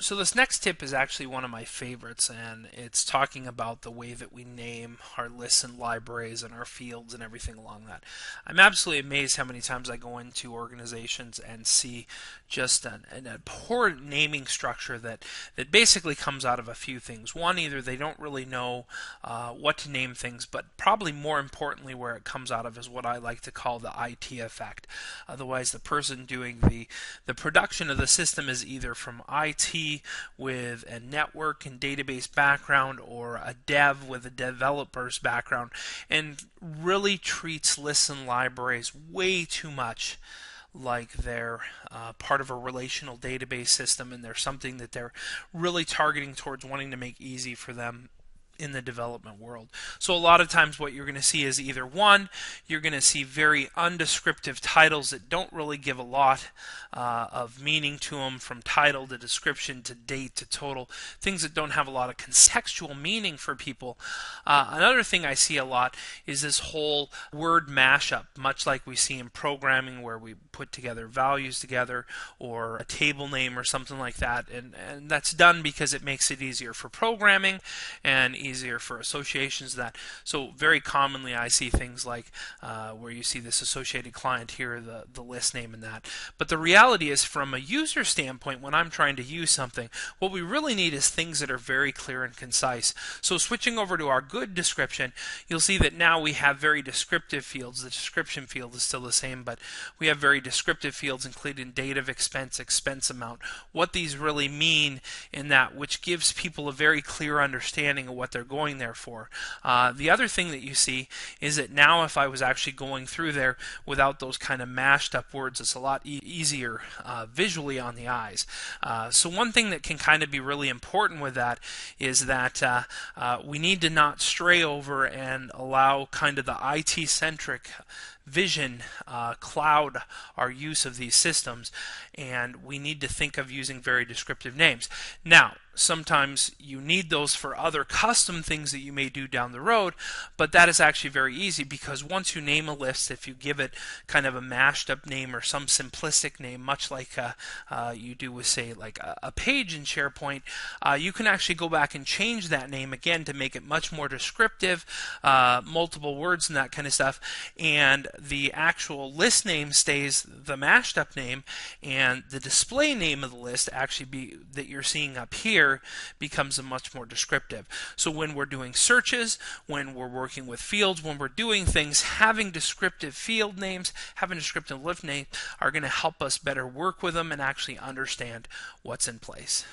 So this next tip is actually one of my favorites, and it's talking about the way that we name our lists and libraries and our fields and everything along that. I'm absolutely amazed how many times I go into organizations and see just an abhorrent naming structure that basically comes out of a few things. One, either they don't really know what to name things, but probably more importantly where it comes out of is what I like to call the IT effect. Otherwise, the person doing the production of the system is either from IT with a network and database background or a dev with a developer's background, and really treats lists and libraries way too much like they're part of a relational database system, and they're something that they're really targeting towards wanting to make easy for them in the development world. So a lot of times what you're going to see is either one, you're going to see very undescriptive titles that don't really give a lot of meaning to them, from title to description to date to total, things that don't have a lot of contextual meaning for people. Another thing I see a lot is this whole word mashup, much like we see in programming where we put together values together or a table name or something like that, and that's done because it makes it easier for programming and easier for associations of that. So very commonly I see things like where you see this associated client here, the list name and that. But the reality is, from a user standpoint, when I'm trying to use something, what we really need is things that are very clear and concise. So switching over to our good description, you'll see that now we have very descriptive fields. The description field is still the same, but we have very descriptive fields including date of expense, expense amount, what these really mean in that, which gives people a very clear understanding of what they're going there for. The other thing that you see is that now if I was actually going through there without those kind of mashed up words, it's a lot easier visually on the eyes. So one thing that can kind of be really important with that is that we need to not stray over and allow kind of the IT-centric vision cloud our use of these systems, and we need to think of using very descriptive names. Now, sometimes you need those for other custom things that you may do down the road, but that is actually very easy, because once you name a list, if you give it kind of a mashed up name or some simplistic name, much like you do with, say, like a page in SharePoint, you can actually go back and change that name again to make it much more descriptive, multiple words and that kind of stuff, and the actual list name stays the mashed up name, and the display name of the list actually that you're seeing up here becomes a much more descriptive. So when we're doing searches, when we're working with fields, when we're doing things, having descriptive field names, having descriptive list names are going to help us better work with them and actually understand what's in place.